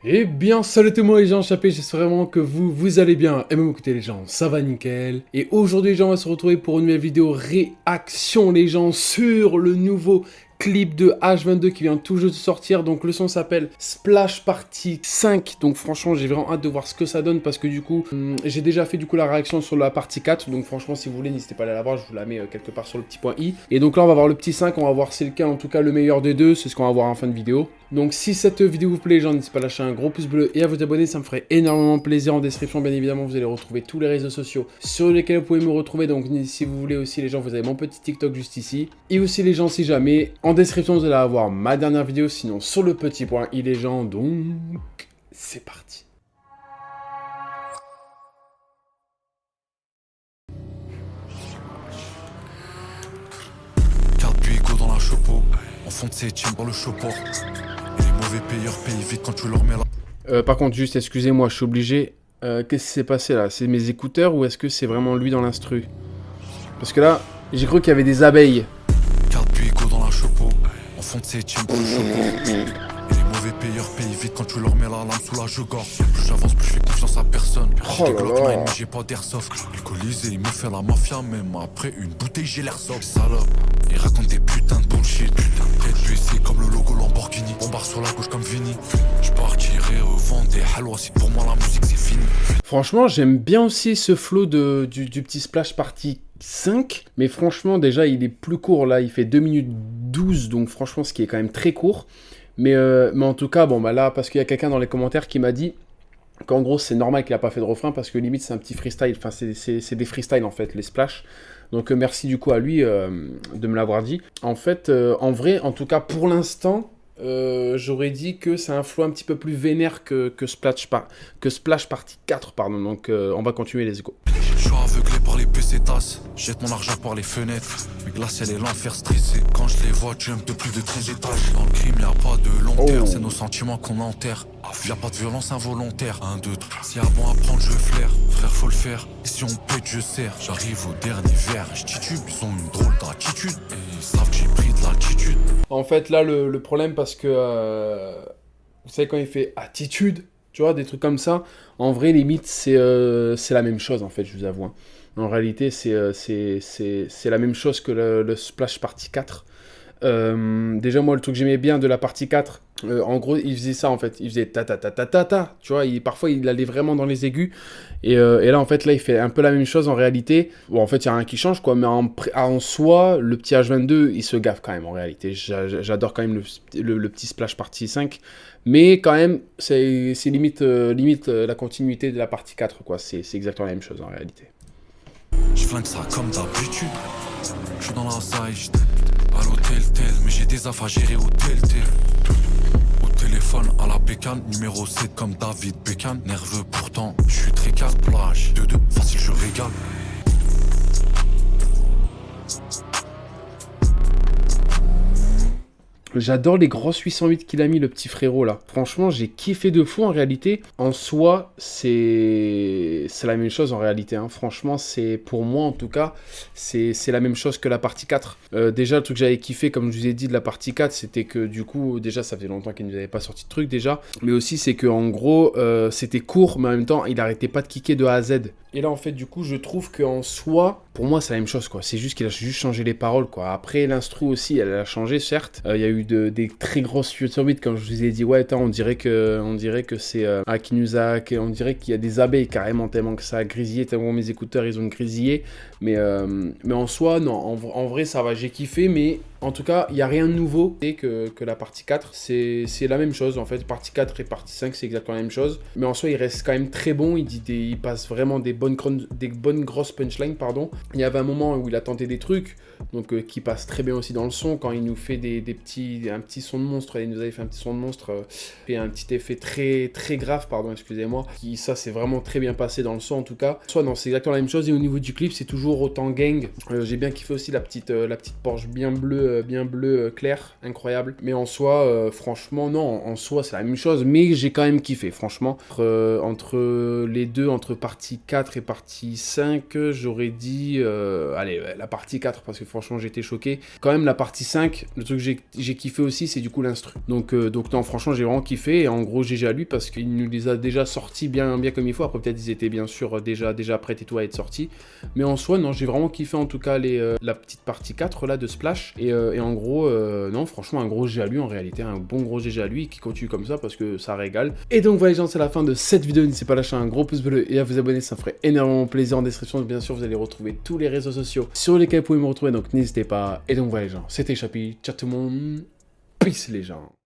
Eh bien, salut tout le monde les gens, j'espère vraiment que vous allez bien. Et même écoutez les gens, ça va nickel. Et aujourd'hui les gens, on va se retrouver pour une nouvelle vidéo réaction les gens sur le nouveau clip de H22 qui vient tout juste de sortir. Donc le son s'appelle Splash Party 5. Donc franchement j'ai vraiment hâte de voir ce que ça donne parce que du coup j'ai déjà fait du coup la réaction sur la partie 4. Donc franchement si vous voulez n'hésitez pas à aller la voir, je vous la mets quelque part sur le petit point i. Et donc là on va voir le petit 5, on va voir c'est lequel en tout cas le meilleur des deux, c'est ce qu'on va voir en fin de vidéo. Donc si cette vidéo vous plaît les gens, n'hésitez pas à lâcher un gros pouce bleu et à vous abonner, ça me ferait énormément plaisir. En description bien évidemment vous allez retrouver tous les réseaux sociaux sur lesquels vous pouvez me retrouver. Donc si vous voulez aussi les gens, vous avez mon petit TikTok juste ici. Et aussi les gens si jamais, en description vous allez avoir ma dernière vidéo, sinon sur le petit point i les gens. Donc c'est parti. Carte Bigo dans la chopo, en fond de septième dans le chopper. Et les mauvais payeurs payent vite quand tu leur mets la... Par contre juste excusez-moi, je suis obligé. Qu'est-ce qui s'est passé là? C'est mes écouteurs ou est-ce que c'est vraiment lui dans l'instru? Parce que là, j'ai cru qu'il y avait des abeilles. Carte Bigo dans la chopo, en fond de septième dans le chopper. Et les mauvais payeurs payent vite quand tu leur mets la lame sous la jugorge. Plus j'avance, plus je fais confiance à personne. Oh J'ai là des Glock 9 là. mais j'ai pas d'airsoft. Alcoolisé, il me fait la mafia, même après une bouteille j'ai l'air soft. Salope, il raconte des putains de bullshit. Tête baissée comme le logo Lamborghini. Bombard sur la gauche comme Vini. Je partirai revendre des halwa si pour moi la musique c'est fini. Franchement, j'aime bien aussi ce flow du petit Splash Party 5. Mais franchement, déjà, il est plus court là. Il fait 2 minutes 12. Donc franchement, ce qui est quand même très court. Mais en tout cas, bon, bah là, parce qu'il y a quelqu'un dans les commentaires qui m'a dit qu'en gros, c'est normal qu'il n'a pas fait de refrain. Parce que limite, c'est un petit freestyle. Enfin, c'est des freestyles en fait, les Splash. Donc merci du coup à lui de me l'avoir dit. En fait, en vrai, en tout cas pour l'instant, j'aurais dit que c'est un flow un petit peu plus vénère que Splash Party 4, pardon. Donc on va continuer les échos. Je suis aveuglé par les pesetas, jette mon argent par les fenêtres. Mes glaciers et l'enfer stressé. Quand je les vois, jump de plus de 13 étages. Dans le crime, y'a pas de long terme, c'est nos sentiments qu'on enterre. Y'a pas de violence involontaire. 1, 2, 3. S'il y a bon à prendre, je flaire. Frère, faut le faire. Et si on pète, je serre. J'arrive au dernier verre. J'titube, ils ont une drôle d'attitude. Et ils savent que j'ai pris de l'altitude. En fait, là, le problème, parce que vous savez, quand il fait attitude, tu vois, des trucs comme ça, en vrai, limite, c'est la même chose, en fait, je vous avoue. Hein. En réalité, c'est la même chose que le Splash Party 4. Déjà, moi, le truc que j'aimais bien de la partie 4, en gros, il faisait ça, en fait. Il faisait ta ta ta ta ta ta, tu vois, parfois, il allait vraiment dans les aigus. Et là, en fait, là, il fait un peu la même chose en réalité. Bon, en fait, il n'y a rien qui change, quoi. Mais en soi, le petit H22, il se gaffe quand même, en réalité. J'adore quand même le petit Splash Party 5. Mais quand même, c'est limite la continuité de la partie 4, quoi. C'est exactement la même chose, en réalité. Je flingue ça comme d'habitude. Je suis dans la side, à l'hôtel tel, mais j'ai des affaires à gérer au tel. Au téléphone à la bécane, numéro 7 comme David Beckham. Nerveux pourtant, je suis très calme, plage 2-2, facile je régale. J'adore les grosses 808 qu'il a mis, le petit frérot, là. Franchement, j'ai kiffé de fou, en réalité. En soi, c'est la même chose, en réalité. Hein. Franchement, pour moi, en tout cas, c'est la même chose que la partie 4. Déjà, le truc que j'avais kiffé, comme je vous ai dit, de la partie 4, c'était que, du coup, déjà, ça faisait longtemps qu'il ne nous avait pas sorti de truc, déjà. Mais aussi, c'est que en gros, c'était court, mais en même temps, il arrêtait pas de kicker de A à Z. Et là, en fait, du coup, je trouve qu'en soi, pour moi, c'est la même chose, quoi. C'est juste qu'il a juste changé les paroles, quoi. Après, l'instru aussi, elle a changé, certes. Il y a eu des très grosses 808, comme je vous ai dit. Ouais, attends, on dirait que c'est... on dirait qu'il y a des abeilles, carrément, tellement que ça a grésillé, tellement mes écouteurs, ils ont grésillé. Mais en soi, non, en vrai, ça va, j'ai kiffé, mais... En tout cas, il n'y a rien de nouveau que la partie 4. C'est la même chose, en fait. Partie 4 et partie 5, c'est exactement la même chose. Mais en soi, il reste quand même très bon. Il passe vraiment des bonnes grosses punchlines, pardon. Il y avait un moment où il a tenté des trucs, donc qui passe très bien aussi dans le son. Quand il nous fait un petit son de monstre, il nous avait fait un petit son de monstre, et un petit effet très, très grave, pardon, excusez-moi. Ça, c'est vraiment très bien passé dans le son, en tout cas. Soit, non, c'est exactement la même chose. Et au niveau du clip, c'est toujours autant gang. J'ai bien kiffé aussi la petite Porsche bien bleue bien bleu clair, incroyable. Mais en soi, franchement, non, en soi, c'est la même chose, mais j'ai quand même kiffé, franchement. Entre les deux, entre partie 4 et partie 5, j'aurais dit, allez, la partie 4, parce que franchement, j'étais choqué. Quand même, la partie 5, le truc que j'ai kiffé aussi, c'est du coup l'instru. Donc non, franchement, j'ai vraiment kiffé, et en gros, GG à lui, parce qu'il nous les a déjà sortis bien comme il faut. Après, peut-être, ils étaient bien sûr déjà prêts et tout à être sortis. Mais en soi, non, j'ai vraiment kiffé, en tout cas, la petite partie 4, là, de Splash. Et en gros, non, franchement, un gros GG à lui, en réalité, un bon gros GG à lui, qui continue comme ça, parce que ça régale. Et donc, voilà, les gens, c'est la fin de cette vidéo. N'hésitez pas à lâcher un gros pouce bleu et à vous abonner, ça me ferait énormément plaisir. En description, bien sûr, vous allez retrouver tous les réseaux sociaux sur lesquels vous pouvez me retrouver, donc n'hésitez pas. Et donc, voilà, les gens, c'était Chapi. Ciao tout le monde. Peace, les gens.